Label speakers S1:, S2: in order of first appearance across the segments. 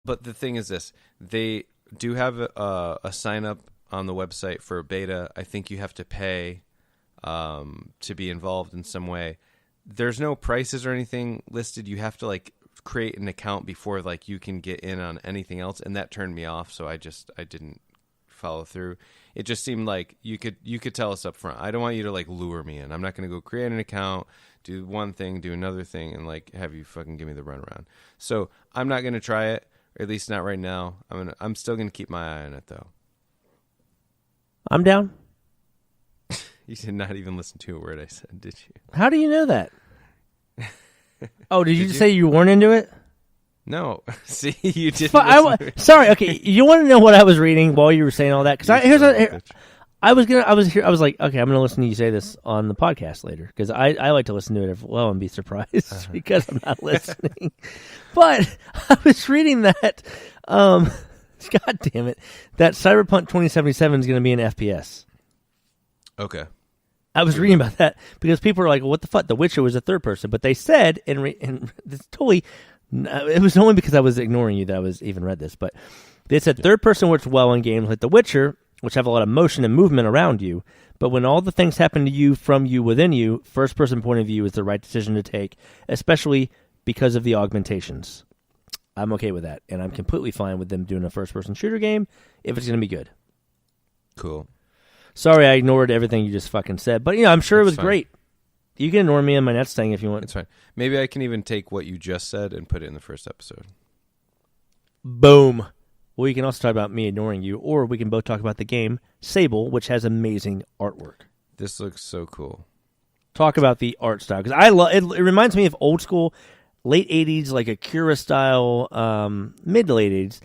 S1: But the thing is this, they do have a sign up on the website for a beta. I think you have to pay to be involved in some way. There's no prices or anything listed. You have to like create an account before like you can get in on anything else, and that turned me off, so I didn't follow through. It just seemed like you could tell us up front. I don't want you to like lure me in. I'm not going to go create an account, do one thing, do another thing, and like have you fucking give me the runaround. So I'm not going to try it, or at least not right now. I'm still going to keep my eye on it though.
S2: I'm down.
S1: You did not even listen to a word I said, did you?
S2: How do you know that? Oh, did you just say you weren't into it?
S1: No. See, you didn't.
S2: Sorry. Okay, you want to know what I was reading while you were saying all that? Because I was like, okay, I'm going to listen to you say this on the podcast later because I like to listen to it as well and be surprised because I'm not listening. But I was reading that, God damn it, that Cyberpunk 2077 is going to be an FPS. Okay. I was reading about that because people are like, well, what the fuck? The Witcher was a third person. But they said, and it's totally, it was only because I was ignoring you that I was even read this, but they said third person works well in games like The Witcher, which have a lot of motion and movement around you. But when all the things happen to you from you within you, first person point of view is the right decision to take, especially because of the augmentations. I'm okay with that. And I'm completely fine with them doing a first person shooter game if it's going to be good.
S1: Cool.
S2: Sorry, I ignored everything you just fucking said. But, I'm sure it was great. You can ignore me on my next thing if you want.
S1: It's fine. Maybe I can even take what you just said and put it in the first episode.
S2: Boom. Well, you can also talk about me ignoring you, or we can both talk about the game, Sable, which has amazing artwork.
S1: This looks so cool.
S2: Talk about the art style. Because I love it. It reminds me of old school, late 80s, like Akira style, mid to late 80s.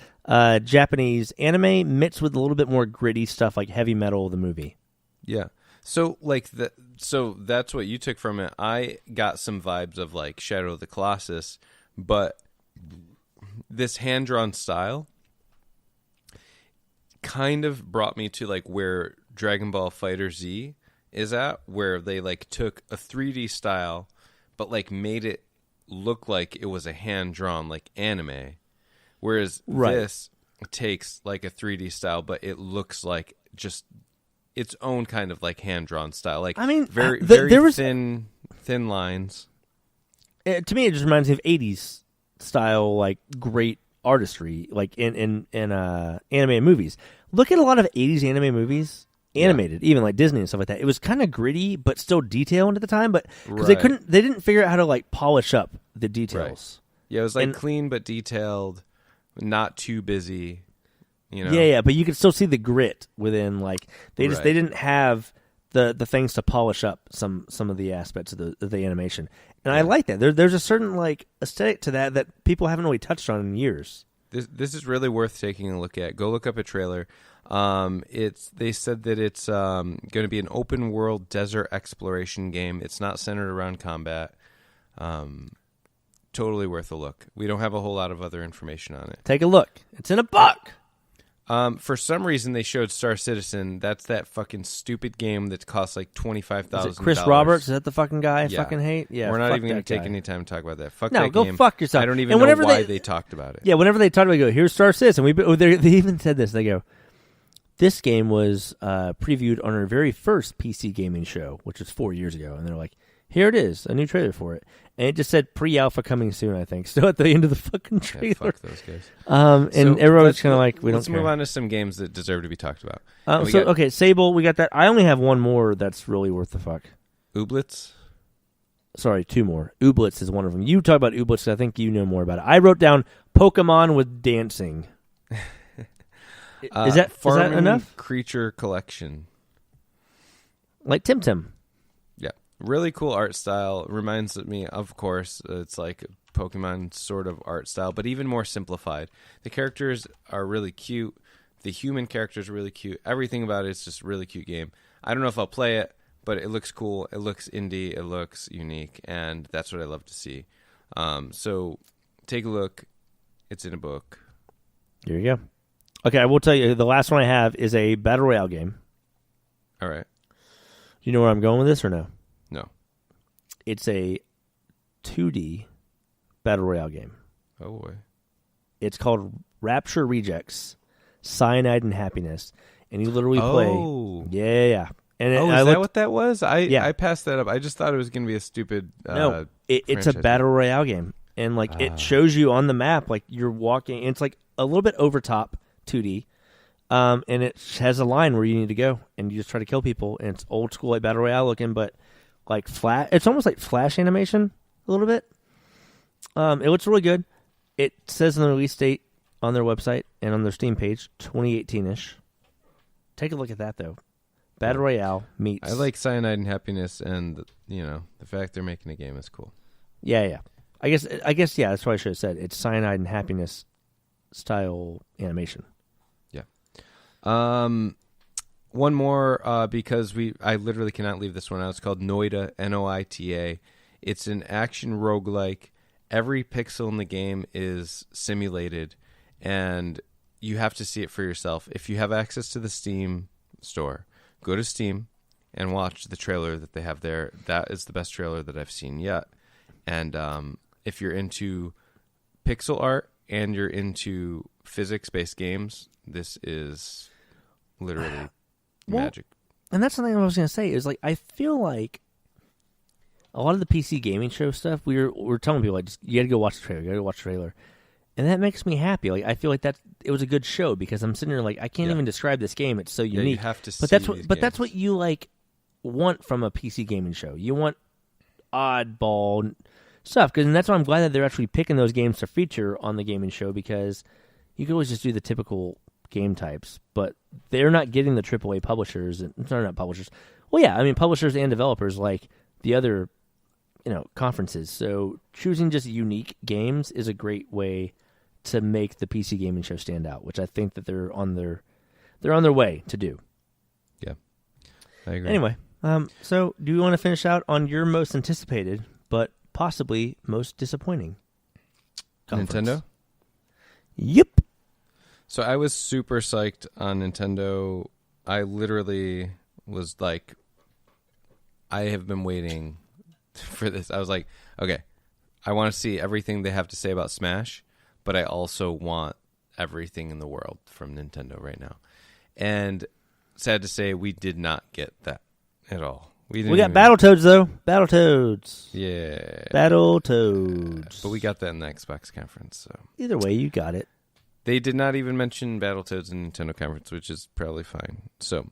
S2: Japanese anime mixed with a little bit more gritty stuff like Heavy Metal, the movie.
S1: Yeah. So so that's what you took from it. I got some vibes of like Shadow of the Colossus, but this hand-drawn style kind of brought me to like where Dragon Ball Fighter Z is at, where they like took a 3D style but like made it look like it was a hand-drawn like anime. Whereas this takes like a 3D style, but it looks like just its own kind of like hand-drawn style. Like, I mean, very thin lines.
S2: To me, it just reminds me of 80s style, like great artistry, like in anime movies. Look at a lot of 80s anime movies, animated, even like Disney and stuff like that. It was kind of gritty, but still detailed at the time. But because they didn't figure out how to like polish up the details.
S1: Right. Yeah, it was like clean but detailed. Not too busy,
S2: Yeah, but you could still see the grit within. Like they didn't have the things to polish up some of the aspects of the animation, and I like that. There's a certain like aesthetic to that people haven't really touched on in years.
S1: This is really worth taking a look at. Go look up a trailer. They said that it's going to be an open world desert exploration game. It's not centered around combat. Totally worth a look. We don't have a whole lot of other information on it.
S2: Take a look. It's in a book.
S1: For some reason, they showed Star Citizen. That's that fucking stupid game that costs like $25,000.
S2: Chris Roberts? Is that the fucking guy I fucking hate? Yeah,
S1: we're not even going to take any time to talk about that. Fuck
S2: no,
S1: that
S2: go
S1: game.
S2: Fuck yourself.
S1: I don't even know why they talked about it.
S2: Yeah, whenever they talk about it, they go, here's Star Citizen. They even said this. They go, this game was previewed on our very first PC gaming show, which was 4 years ago. And they're like, here it is, a new trailer for it. And it just said pre-alpha coming soon, I think. Still at the end of the fucking trailer.
S1: Yeah, fuck those guys.
S2: And everyone's kind of like, we don't
S1: Let's move on to some games that deserve to be talked about.
S2: Okay, Sable, we got that. I only have one more that's really worth the fuck.
S1: Ooblets?
S2: Sorry, two more. Ooblets is one of them. You talk about Ooblets, I think you know more about it. I wrote down Pokemon with dancing. Is that enough?
S1: Creature collection.
S2: Like Tim.
S1: Yeah. Really cool art style. Reminds me, of course, it's like Pokemon sort of art style, but even more simplified. The characters are really cute. The human characters are really cute. Everything about it is just a really cute game. I don't know if I'll play it, but it looks cool. It looks indie. It looks unique, and that's what I love to see. So take a look. It's in a book.
S2: Here you go. Okay, I will tell you, the last one I have is a Battle Royale game.
S1: All right.
S2: Do you know where I'm going with this or no?
S1: No.
S2: It's a 2D Battle Royale game.
S1: Oh, boy.
S2: It's called Rapture Rejects, Cyanide and Happiness, and you literally play. Yeah. And
S1: is that what that was?
S2: Yeah.
S1: I passed that up. I just thought it was going to be a stupid.
S2: No, it's a battle royale game, and like it shows you on the map, like you're walking. And it's like a little bit over top 2D, and it has a line where you need to go, and you just try to kill people. And it's old school like battle royale looking, but like flat. It's almost like Flash animation a little bit. It looks really good. It says in the release date on their website and on their Steam page, 2018-ish. Take a look at that though. Battle Royale meets.
S1: I like Cyanide and Happiness, and the fact they're making a game is cool.
S2: Yeah. I guess. Yeah, that's what I should have said. It's Cyanide and Happiness style animation.
S1: Yeah. One more because I literally cannot leave this one out. It's called Noita, Noita. It's an action roguelike. Every pixel in the game is simulated, and you have to see it for yourself. If you have access to the Steam store, go to Steam and watch the trailer that they have there. That is the best trailer that I've seen yet. And if you're into pixel art and you're into physics-based games, this is literally magic.
S2: And that's something I was going to say is like I feel like a lot of the PC gaming show stuff, we're telling people like you got to go watch the trailer, you got to watch the trailer. And that makes me happy. Like I feel like it was a good show because I'm sitting there like I can't even describe this game. It's so unique.
S1: You have to see
S2: that's what you like want from a PC gaming show. You want oddball stuff and that's why I'm glad that they're actually picking those games to feature on the gaming show because you can always just do the typical game types, but they're not getting the AAA publishers and they're not publishers. Well, yeah, I mean publishers and developers like the other conferences. So choosing just unique games is a great way to make the PC gaming show stand out, which I think that they're on their way to do.
S1: Yeah, I agree.
S2: Anyway, so do you want to finish out on your most anticipated but possibly most disappointing conference?
S1: Nintendo?
S2: Yep.
S1: So I was super psyched on Nintendo. I literally was like, I have been waiting for this. I was like, okay, I want to see everything they have to say about Smash, but I also want everything in the world from Nintendo right now. And sad to say, we did not get that at all. We got
S2: Battletoads, though. Battletoads.
S1: Yeah.
S2: Battletoads.
S1: But we got that in the Xbox conference. So
S2: either way, you got it.
S1: They did not even mention Battletoads in Nintendo conference, which is probably fine. So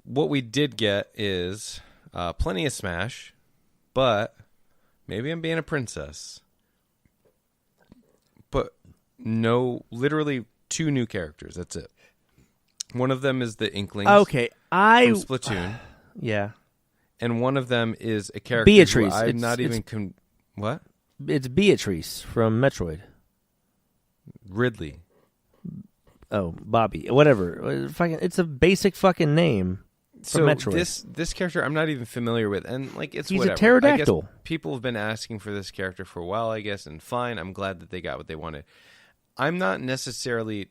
S1: what we did get is plenty of Smash, but maybe I'm being a princess. But no, literally 2 new characters. That's it. One of them is the Inklings.
S2: Okay,
S1: from Splatoon.
S2: Yeah.
S1: And one of them is a character
S2: Beatrice.
S1: I'm not even... What?
S2: It's Beatrice from Metroid.
S1: Ridley.
S2: Oh, Bobby. Whatever. It's a basic fucking name from Metroid.
S1: This character I'm not even familiar with. And it's
S2: He's
S1: whatever.
S2: A pterodactyl.
S1: I guess people have been asking for this character for a while, I guess, and fine. I'm glad that they got what they wanted. I'm not necessarily...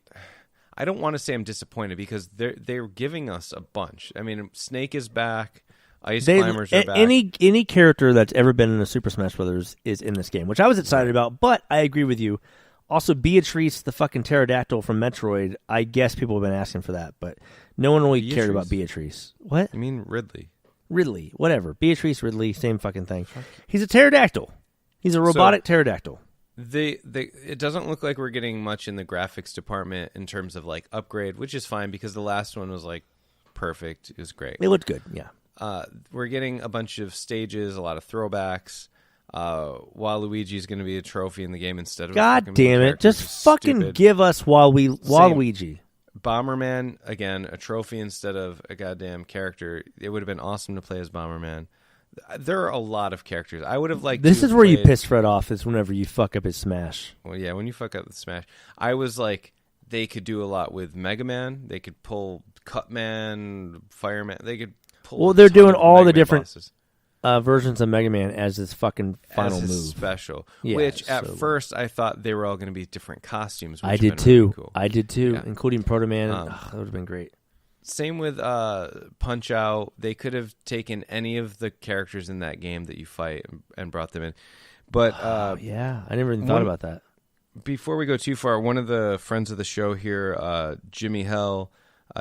S1: I don't want to say I'm disappointed because they're giving us a bunch. I mean, Snake is back. Ice Climbers are back.
S2: Any character that's ever been in a Super Smash Brothers is in this game, which I was excited about, but I agree with you. Also, Beatrice, the fucking pterodactyl from Metroid, I guess people have been asking for that, but no one really cared about Beatrice. What?
S1: You mean Ridley?
S2: Ridley, whatever. Beatrice, Ridley, same fucking thing. He's a pterodactyl. He's a robotic pterodactyl.
S1: It doesn't look like we're getting much in the graphics department in terms of upgrade, which is fine because the last one was perfect. It was great.
S2: It looked good, yeah.
S1: We're getting a bunch of stages, a lot of throwbacks. Waluigi is going to be a trophy in the game instead of
S2: God damn it! Just fucking stupid. Give us Waluigi.
S1: Bomberman again, a trophy instead of a goddamn character. It would have been awesome to play as Bomberman. There are a lot of characters. I would have liked.
S2: This is where you piss Fred off. Is whenever you fuck up his Smash.
S1: Well, yeah, when you fuck up the Smash, I was like, they could do a lot with Mega Man. They could pull Cutman, Fireman. They could pull.
S2: Well, they're doing all the different versions of Mega Man as his fucking final move
S1: special. Yeah, which at first I thought they were all going to be different costumes. Which
S2: I did too.
S1: Really cool.
S2: I did too, including Proto Man. That would have been great.
S1: Same with Punch Out. They could have taken any of the characters in that game that you fight and brought them in. But
S2: yeah, I never even thought about that.
S1: before we go too far, one of the friends of the show here, Jimmy Hell,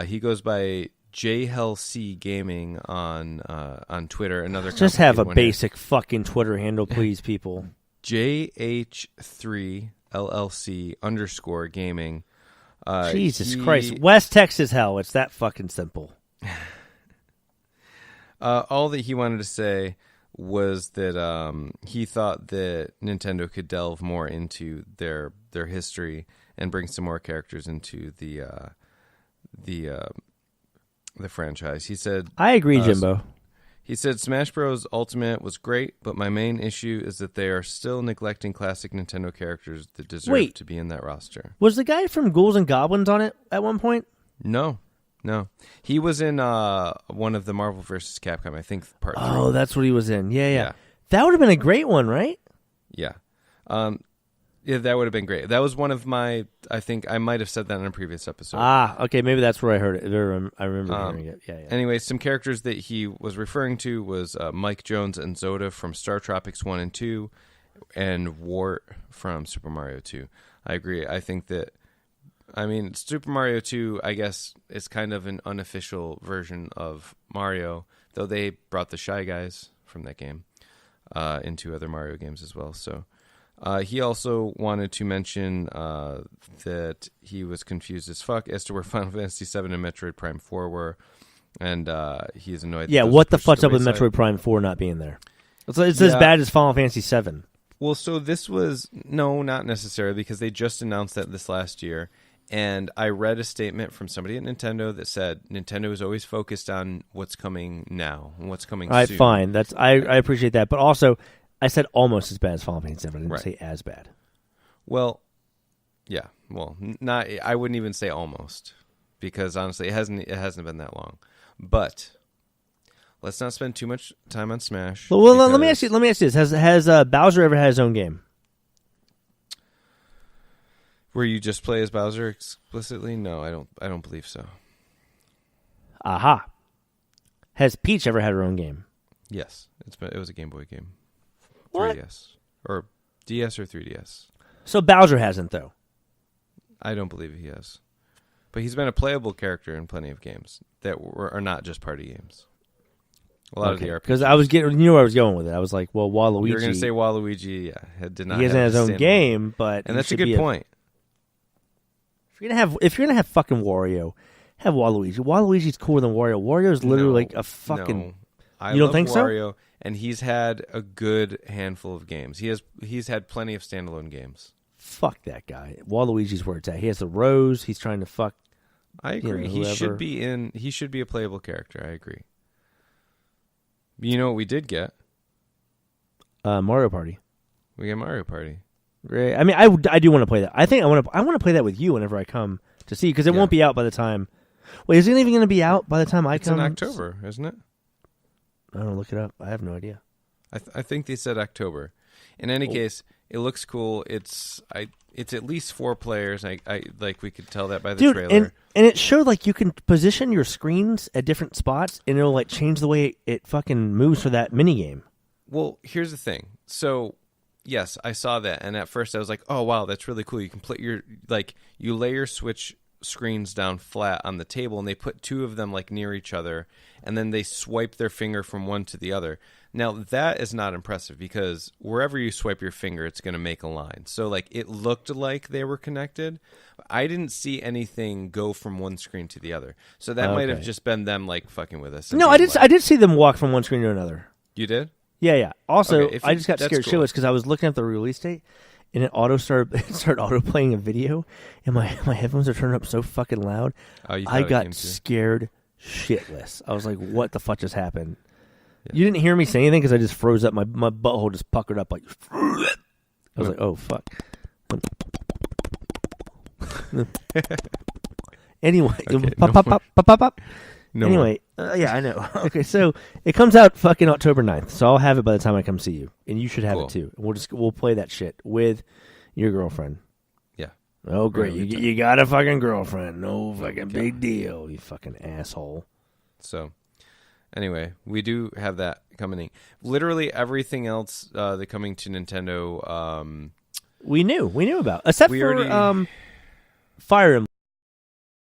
S1: he goes by JHellC Gaming on Twitter. Another
S2: just have a
S1: one
S2: basic fucking Twitter handle, please, people.
S1: JH3LLC_gaming.
S2: Jesus Christ, West Texas hell. It's that fucking simple.
S1: All that he wanted to say was that he thought that Nintendo could delve more into their history and bring some more characters into the franchise. He said,
S2: I agree, Jimbo.
S1: He said, Smash Bros. Ultimate was great, but my main issue is that they are still neglecting classic Nintendo characters that deserve to be in that roster.
S2: Was the guy from Ghouls and Goblins on it at one point?
S1: No. He was in one of the Marvel vs. Capcom, I think, part 3.
S2: Oh, that's what he was in. Yeah. That would have been a great one, right?
S1: Yeah. Yeah, that would have been great. That was one of my, I think I might have said that in a previous episode.
S2: Okay, maybe that's where I heard it. I remember hearing it. Yeah.
S1: Anyway, some characters that he was referring to was Mike Jones and Zoda from Star Tropics 1 and 2, and Wart from Super Mario 2. I agree. I think that, Super Mario 2, I guess, is kind of an unofficial version of Mario, though they brought the Shy Guys from that game into other Mario games as well, so... he also wanted to mention that he was confused as fuck as to where Final Fantasy VII and Metroid Prime 4 were, and he is annoyed.
S2: Yeah, what the fuck's up with Metroid Prime 4 not being there? It's as bad as Final Fantasy VII.
S1: Well, so this was... No, not necessarily, because they just announced that this last year, and I read a statement from somebody at Nintendo that said Nintendo is always focused on what's coming now and what's coming soon.
S2: Fine. I appreciate that, but also... I said almost as bad as Final Fantasy VII. I didn't say as bad.
S1: Well, yeah. Well, not. I wouldn't even say almost, because honestly, it hasn't been that long. But let's not spend too much time on Smash.
S2: Well, let me ask you this: Has Bowser ever had his own game?
S1: Where you just play as Bowser explicitly? No, I don't believe so.
S2: Aha. Has Peach ever had her own game?
S1: Yes, it was a Game Boy game.
S2: What?
S1: 3DS. Or DS or 3DS.
S2: So Bowser hasn't, though?
S1: I don't believe he has. But he's been a playable character in plenty of games that are not just party games. A lot of the RPGs.
S2: Because I was getting, you knew where I was going with it. I was like, well, Waluigi...
S1: You were going to say Waluigi, yeah. Did not
S2: he hasn't had his own game, but...
S1: And that's a good point.
S2: If you're gonna have fucking Wario, have Waluigi. Waluigi's cooler than Wario. Wario's literally like a fucking...
S1: No.
S2: You don't think
S1: Wario, and he's had a good handful of games. He's had plenty of standalone games.
S2: Fuck that guy. Waluigi's where it's at. He has the rose. He's trying to fuck.
S1: I agree. He should be a playable character. I agree. You know what we did get?
S2: Mario Party.
S1: We got Mario Party.
S2: Great. I mean, I do want to play that. I think I want to play that with you whenever I come to see, because it won't be out by the time. Wait, is it even going to be out by the time I come?
S1: It's in October, isn't it?
S2: I don't know, look it up. I have no idea.
S1: I think they said October. In any case, it looks cool. It's at least 4 players. I like we could tell that by the trailer.
S2: And it showed like you can position your screens at different spots, and it'll like change the way it fucking moves for that mini game.
S1: Well, here's the thing. So, yes, I saw that, and at first I was like, "Oh wow, that's really cool." You can play you lay your Switch screens down flat on the table, and they put 2 of them like near each other, and then they swipe their finger from one to the other. Now that is not impressive, because wherever you swipe your finger, it's going to make a line. So like it looked like they were connected. I didn't see anything go from one screen to the other. So that might have just been them like fucking with us.
S2: No, I did see them walk from one screen to another.
S1: You did?
S2: Yeah. Also, I just got scared shitless because I was looking at the release date, and it started auto playing a video, and my headphones are turned up so fucking loud. I got scared shitless. I was like, "What the fuck just happened?" Yeah. You didn't hear me say anything because I just froze up. My butthole just puckered up like. I was like, "Oh fuck." Anyway, pop. No anyway, yeah, I know. Okay, so it comes out fucking October 9th, so I'll have it by the time I come see you, and you should have it too. We'll play that shit with your girlfriend.
S1: Yeah.
S2: Oh, great! You got a fucking girlfriend. No fucking big deal. You fucking asshole.
S1: So, anyway, we do have that coming. Literally everything else that's coming to Nintendo
S2: we knew about, except
S1: We
S2: for
S1: already-
S2: Fire Emblem.